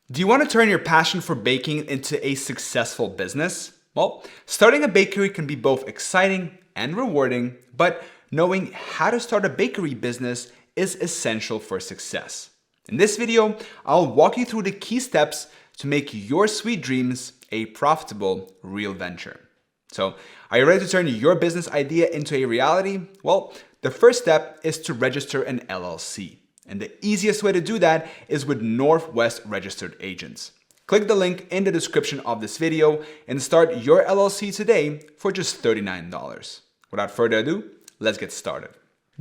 Do you want to turn your passion for baking into a successful business? Well, starting a bakery can be both exciting and rewarding, but knowing how to start a bakery business is essential for success. In this video, I'll walk you through the key steps to make your sweet dreams a profitable, real venture. So, are you ready to turn your business idea into a reality? Well, the first step is to register an LLC. And the easiest way to do that is with Northwest Registered Agents. Click the link in the description of this video and start your LLC today for just $39. Without further ado, let's get started.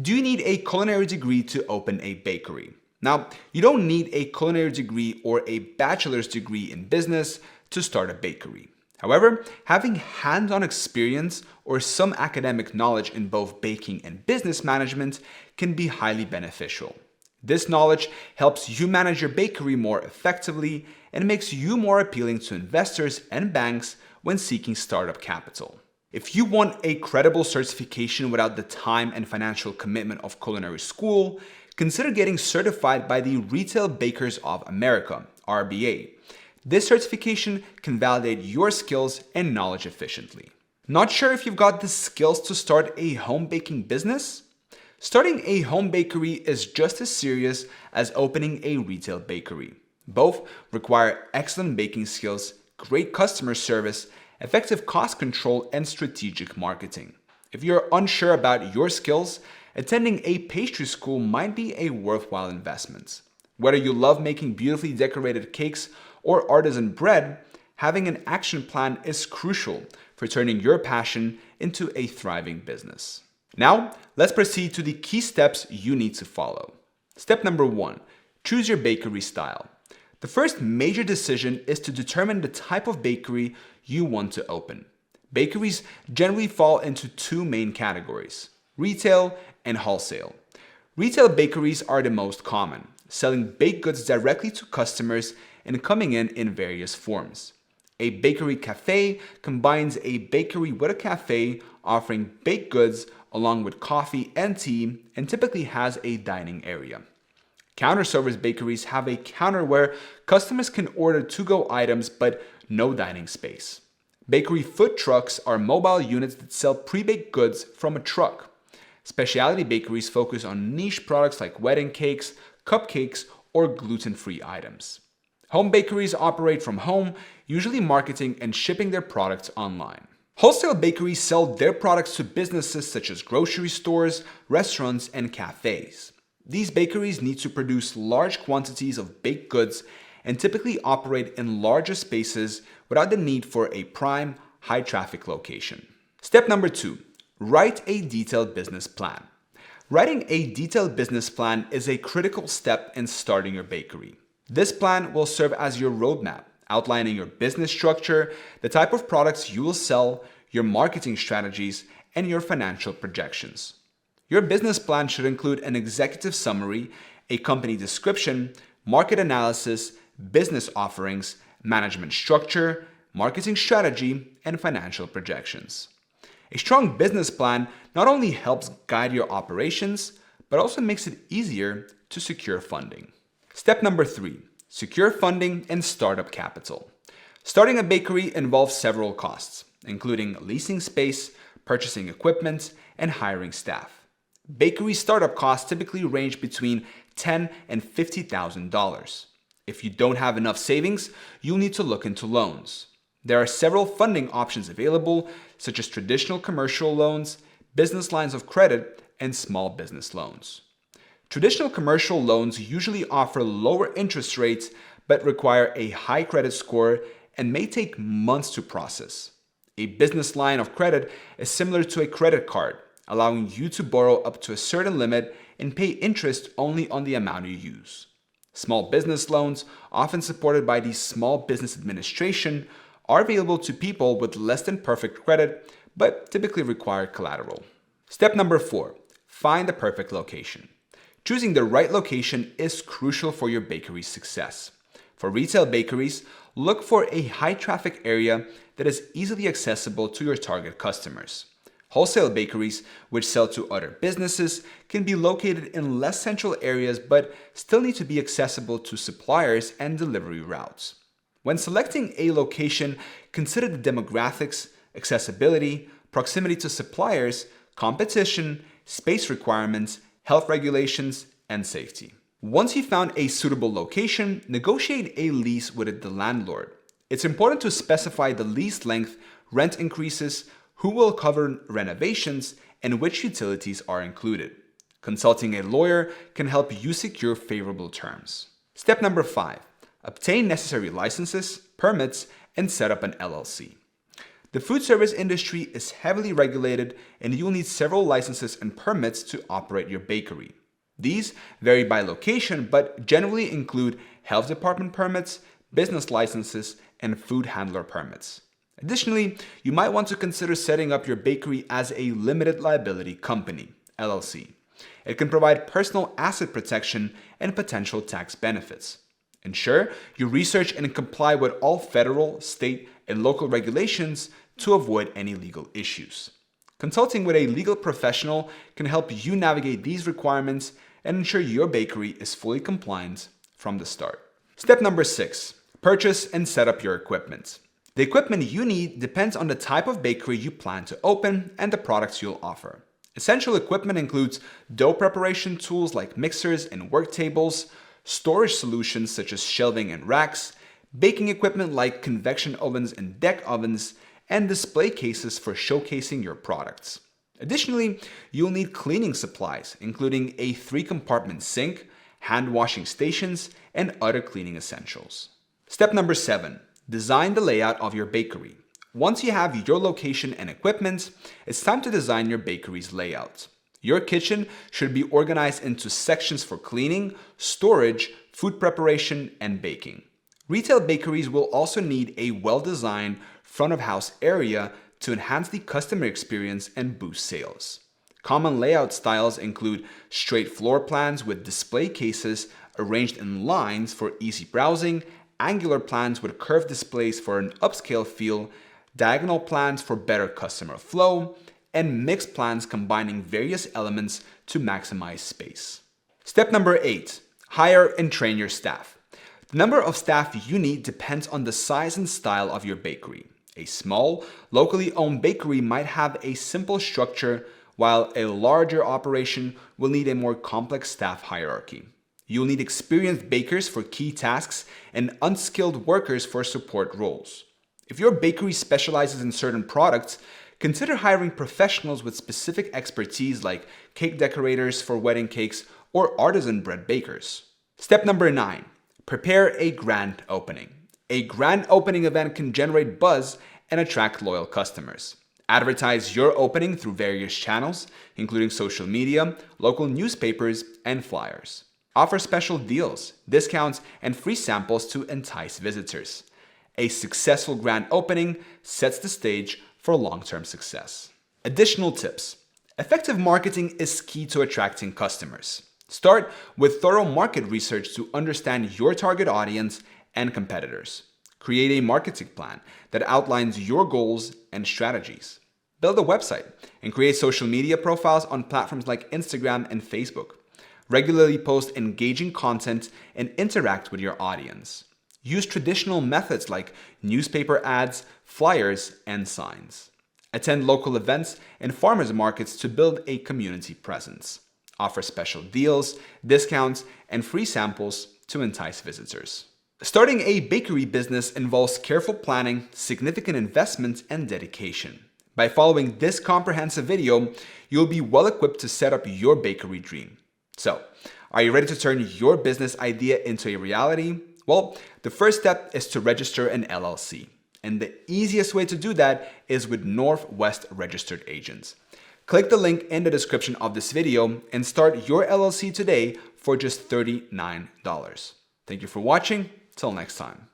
Do you need a culinary degree to open a bakery? Now, you don't need a culinary degree or a bachelor's degree in business to start a bakery. However, having hands-on experience or some academic knowledge in both baking and business management can be highly beneficial. This knowledge helps you manage your bakery more effectively and makes you more appealing to investors and banks when seeking startup capital. If you want a credible certification without the time and financial commitment of culinary school, consider getting certified by the Retail Bakers of America, RBA. This certification can validate your skills and knowledge efficiently. Not sure if you've got the skills to start a home baking business? Starting a home bakery is just as serious as opening a retail bakery. Both require excellent baking skills, great customer service, effective cost control, and strategic marketing. If you're unsure about your skills, attending a pastry school might be a worthwhile investment. Whether you love making beautifully decorated cakes or artisan bread, having an action plan is crucial for turning your passion into a thriving business. Now, let's proceed to the key steps you need to follow. Step number 1, choose your bakery style. The first major decision is to determine the type of bakery you want to open. Bakeries generally fall into two main categories: retail and wholesale. Retail bakeries are the most common, selling baked goods directly to customers and coming in various forms. A bakery cafe combines a bakery with a cafe, offering baked goods along with coffee and tea, and typically has a dining area. Counter service bakeries have a counter where customers can order to-go items but no dining space. Bakery food trucks are mobile units that sell pre-baked goods from a truck. Specialty bakeries focus on niche products like wedding cakes, cupcakes, or gluten-free items. Home bakeries operate from home, usually marketing and shipping their products online. Wholesale bakeries sell their products to businesses such as grocery stores, restaurants, and cafes. These bakeries need to produce large quantities of baked goods and typically operate in larger spaces without the need for a prime, high-traffic location. Step number 2, write a detailed business plan. Writing a detailed business plan is a critical step in starting your bakery. This plan will serve as your roadmap, outlining your business structure, the type of products you will sell, your marketing strategies, and your financial projections. Your business plan should include an executive summary, a company description, market analysis, business offerings, management structure, marketing strategy, and financial projections. A strong business plan not only helps guide your operations, but also makes it easier to secure funding. Step number 3, secure funding and startup capital. Starting a bakery involves several costs, including leasing space, purchasing equipment, and hiring staff. Bakery startup costs typically range between $10,000 and $50,000. If you don't have enough savings, you'll need to look into loans. There are several funding options available, such as traditional commercial loans, business lines of credit, and small business loans. Traditional commercial loans usually offer lower interest rates but require a high credit score and may take months to process. A business line of credit is similar to a credit card, allowing you to borrow up to a certain limit and pay interest only on the amount you use. Small business loans, often supported by the Small Business Administration, are available to people with less than perfect credit but typically require collateral. Step number 4, find the perfect location. Choosing the right location is crucial for your bakery's success. For retail bakeries, look for a high-traffic area that is easily accessible to your target customers. Wholesale bakeries, which sell to other businesses, can be located in less central areas but still need to be accessible to suppliers and delivery routes. When selecting a location, consider the demographics, accessibility, proximity to suppliers, competition, space requirements, health regulations, and safety. Once you've found a suitable location, negotiate a lease with the landlord. It's important to specify the lease length, rent increases, who will cover renovations, and which utilities are included. Consulting a lawyer can help you secure favorable terms. Step number 5. Obtain necessary licenses, permits, and set up an LLC. The food service industry is heavily regulated, and you'll need several licenses and permits to operate your bakery. These vary by location, but generally include health department permits, business licenses, and food handler permits. Additionally, you might want to consider setting up your bakery as a limited liability company, LLC. It can provide personal asset protection and potential tax benefits. Ensure you research and comply with all federal, state, and local regulations to avoid any legal issues. Consulting with a legal professional can help you navigate these requirements and ensure your bakery is fully compliant from the start. Step number 6. Purchase and set up your equipment. The equipment you need depends on the type of bakery you plan to open and the products you'll offer. Essential equipment includes dough preparation tools like mixers and work tables, storage solutions such as shelving and racks, baking equipment like convection ovens and deck ovens, and display cases for showcasing your products. Additionally, you'll need cleaning supplies, including a 3-compartment sink, hand washing stations, and other cleaning essentials. Step number 7. Design the layout of your bakery. Once you have your location and equipment, it's time to design your bakery's layout. Your kitchen should be organized into sections for cleaning, storage, food preparation, and baking. Retail bakeries will also need a well-designed front-of-house area to enhance the customer experience and boost sales. Common layout styles include straight floor plans with display cases arranged in lines for easy browsing, angular plans with curved displays for an upscale feel, diagonal plans for better customer flow, and mixed plans combining various elements to maximize space. Step number 8. Hire and train your staff. The number of staff you need depends on the size and style of your bakery. A small, locally owned bakery might have a simple structure, while a larger operation will need a more complex staff hierarchy. You'll need experienced bakers for key tasks and unskilled workers for support roles. If your bakery specializes in certain products, consider hiring professionals with specific expertise like cake decorators for wedding cakes or artisan bread bakers. Step number 9. Prepare a grand opening. A grand opening event can generate buzz and attract loyal customers. Advertise your opening through various channels, including social media, local newspapers, and flyers. Offer special deals, discounts, and free samples to entice visitors. A successful grand opening sets the stage for long-term success. Additional tips. Effective marketing is key to attracting customers. Start with thorough market research to understand your target audience and competitors. Create a marketing plan that outlines your goals and strategies. Build a website and create social media profiles on platforms like Instagram and Facebook. Regularly post engaging content and interact with your audience. Use traditional methods like newspaper ads, flyers, and signs. Attend local events and farmers markets to build a community presence. Offer special deals, discounts, and free samples to entice visitors. Starting a bakery business involves careful planning, significant investment, and dedication. By following this comprehensive video, you'll be well equipped to set up your bakery dream. So, are you ready to turn your business idea into a reality? Well, the first step is to register an LLC. And the easiest way to do that is with Northwest Registered Agents. Click the link in the description of this video and start your LLC today for just $39. Thank you for watching. Till next time.